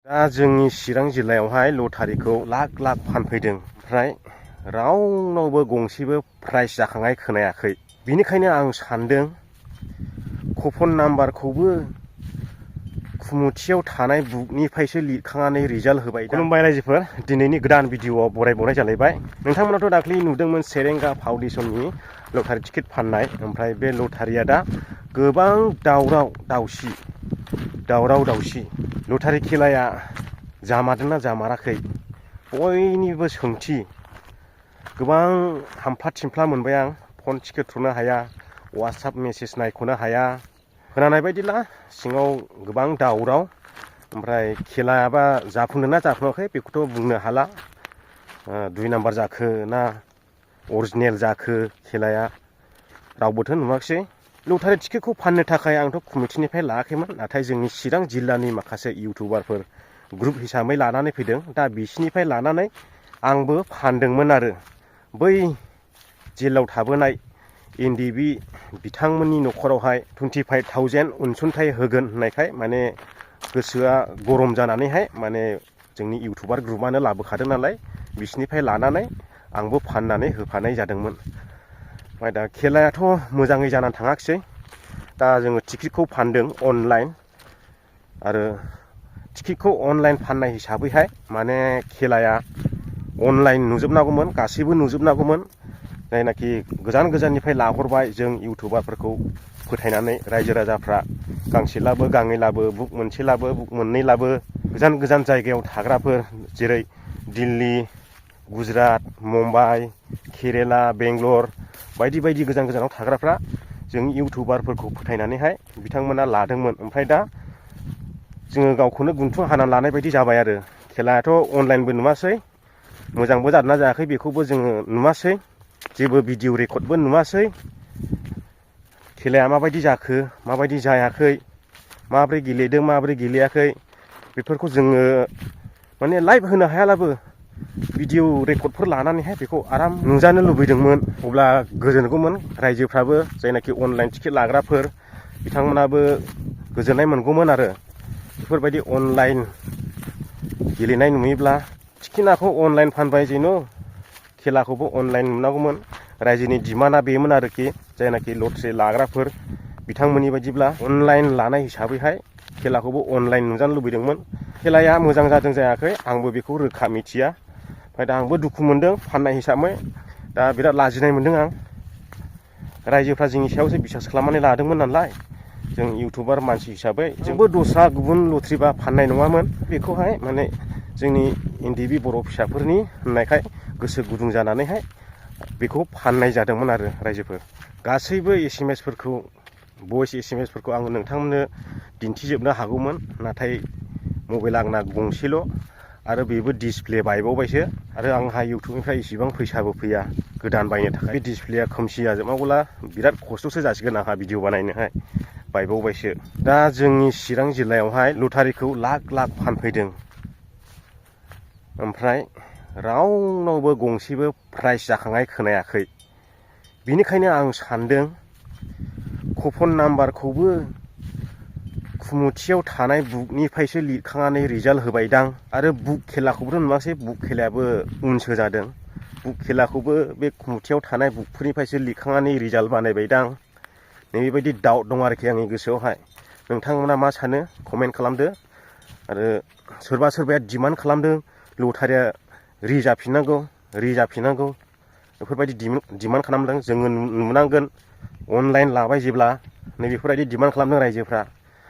दा जोंनि चिरां जिल्लायावहाय लटारिखौ लाख लाख फानफैदों, ओमफ्राय रावनावबो गंसेबो प्राइज जाखांनाय खोनायाखै। बिनिखायनो आं सानदों कुपन नाम्बारखौबो कुमुथियाव थानाय बुकनिफ्रायसो लिरखांनानै रिजाल्ट होबाय। खुलुमबाय रायजोफोर, दिनैनि गोदान भिडिअआव बरायबावनाय जालायबाय। नोंथांमोनाथ' दाख्लै नुदोंमोन सेरेंगा फाउन्डेसननि लटारि टिकेट फाननाय, ओमफ्राय बे लटारिया दा गोबां दावराव दावसि। लटारि खेलाया जामारदोंना जामाराखै बयनिबो सोंथि। गोबां हामफ्ला थिमफ्ला मोनबाय आं, फन टिकेट थुनो हाया, वाट्सएप मेसेज नायख'नो हाया। खोनानाय बायदिला सिङाव गोबां दावराव, ओमफ्राय खेलायाबा जाफुंदोंना जाफुङाखै बेखौथ' बुंनो हाला। 2 नाम्बार जाखो ना अरिजिनेल जाखो खेलाया रावबोथ' नुवाखिसै। लटारि टिकेटखौ फाननो थाखाय आंथ' कमिटिनिफ्राय लायाखैमोन, नाथाय जोंनि चिरां जिल्लानि माखासे इउटुबारफोर ग्रुप हिसाबै लानानै फैदों। दा बिसिनिफ्राय लानानै आंबो फानदोंमोन आरो बै जेलाव थाबोनाय एनडिबि बिथांमोननि न'खरावहाय 25,000 अनसुंथाइ होगोन होननायखाय माने गोसोआ गरम जानानैहाय माने जोंनि इउटुबार ग्रुपआनो लाबोखादों नालाय बिसिनिफ्राय लानानै आंबो फाननानै होफानाय जादोंमोन। ओमफ्राय दा खेलायाथ' मोजाङै जानानै थाङाखिसै। दा जोङो टिकेटखौ फानदों अनलाइन, आरो टिकेटखौ अनलाइन फाननाय हिसाबैहाय माने खेलाया अनलाइन नुजोबनांगौमोन, गासैबो नुजोबनांगौमोन। जायनाखि गोजान गोजाननिफ्राय लाहरबाय जों इउटुबारफोरखौ फोथायनानै रायजो राजाफ्रा गांसे लाबो गांनै लाबो, बुक मोनसे लाबो बुक मोननै लाबो। गोजान गोजान जायगायाव थाग्राफोर जेरै दिल्ली, गुजरात, मुम्बाइ, केरेला, बेंगलर बायदि बायदि गोजान गोजानाव थाग्राफ्रा जों इउटुबारफोरखौ फोथायनानैहाय बिथांमोना लादोंमोन। ओमफ्राय दा जोङो गावखौनो गुन्थुं हाना लानाय बायदि जाबाय आरो। खेलायाथ' अनलाइनबो नुवासै, मोजांबो जादोंना जायाखै बेखौबो जोङो नुवासै, जेबो भिडिअ रेकर्डबो नुवासै। खेलाया माबायदि जाखो माबायदि जायाखै, माब्रै गेलेदों माब्रै गेलेयाखै बेफोरखौ जोङो माने लाइभ होनो हायालाबो भिडिअ रेकर्डफोर लानानैहाय बेखौ आराम नुजानो लुबैदोंमोन। अब्ला गोजोनगौमोन रायजोफ्राबो, जायनाखि अनलाइन टिकेट लाग्राफोर बिथांमोनाबो गोजोननाय मोनगौमोन आरो। बेफोरबायदि अनलाइन गेलेनाय नुयोब्ला टिकेटखौ अनलाइन फानबाय जेन' खेलाखौबो अनलाइन नुनांगौमोन। रायजोनि डिमान्डआ बेमोन आरोखि, जायनाखि लटारि लाग्राफोर बिथांमोननि बायदिब्ला अनलाइन लानाय हिसाबैहाय खेलाखौबो अनलाइन नुजानो लुबैदोंमोन। खेलाया मोजां जादों जायाखै आंबो बेखौ रोखा मिथिया। ओमफ्राय दा आंबो दुखु मोनदों फाननाय हिसाबै, दा बिराद लाजिनाय मोनदों आं। रायजोफ्रा जोंनि सायावसो बिसास खालामनानै लादोंमोन नालाय, जों इउटुबार मानसि हिसाबै जोंबो दस्रा गुबुन लटारिबा फाननाय नङामोन। बेखौहाय माने जोंनि एनडिबि बर' फिसाफोरनि होननायखाय गोसो गुदुं जानानैहाय बेखौ फाननाय जादोंमोन आरो रायजोफोर। गासैबो एसएमएसफोरखौ भइस एसएमएसफोरखौ आं नोंथांमोननो दिन्थिजोबनो हागौमोन, नाथाय मबाइला आंना गंसेल' आरो बेबो डिसप्ले बायबावबायसो, आरो आंहा इउटुबनिफ्राय इसेबां फैसाबो फैया गोदान बायनो थाखाय। बे डिसप्लेया खोमसि जाजोबनांगौला बिराद खस्थ'सो जासिगोन आंहा भिडिअ बानायनोहाय, बायबावबायसो। दा जोंनि चिरां जिल्लायावहाय लटारिखौ लाख लाख फानफैदों, ओमफ्राय रावनावबो गंसेबो प्राइज जाखांनाय खोनायाखै। बिनिखायनो आं सानदों कुपन नाम्बारखौबो कुमुथियाव थानाय बुकनिफ्रायसो लिरखांनानै रिजाल्ट होबायदां। आरो बुक खेलाखौबोथ' नुवासै, बुक खेलायाबो उनसो जादों। बुक खेलाखौबो बे कुमुथियाव थानाय बुकफोरनिफ्रायसो लिरखांनानै रिजाल्ट बानायबायदां। नैबेबायदि डाउट दं आरोखि आंनि गोसोआवहाय। नोंथांमोना मा सानो कमेन्ट खालामदो। आरो सोरबा सोरबाया डिमान्ड खालामदों लटारिया रिजाफिननांगौ बेफोरबायदि डिमान्ड खालामदों। जोङो नुनांगोन अनलाइन लाबाय जेब्ला, नैबेफोरबायदि डिमान्ड खालामदों रायजोफ्रा।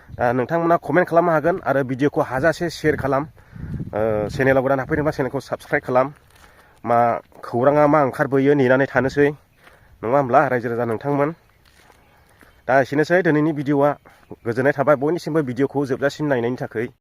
दा नोंथांमोना कमेन्ट खालामनो हागोन, आरो भिडिअखौ हाजासे शेयार खालाम। चेनेलाव गोदान हाबफैदोंबा चेनेलखौ साबस्क्राइब खालाम। मा खौराङा मा ओंखारबोयो नेनानै थानोसै, नङा होमब्ला रायजो राजा नोंथांमोन। दा एसेनोसै दिनैनि भिडिअआ। गोजोननाय थाबाय बयनिसिमबो भिडिअखौ जोबजासिम नायनायनि थाखाय।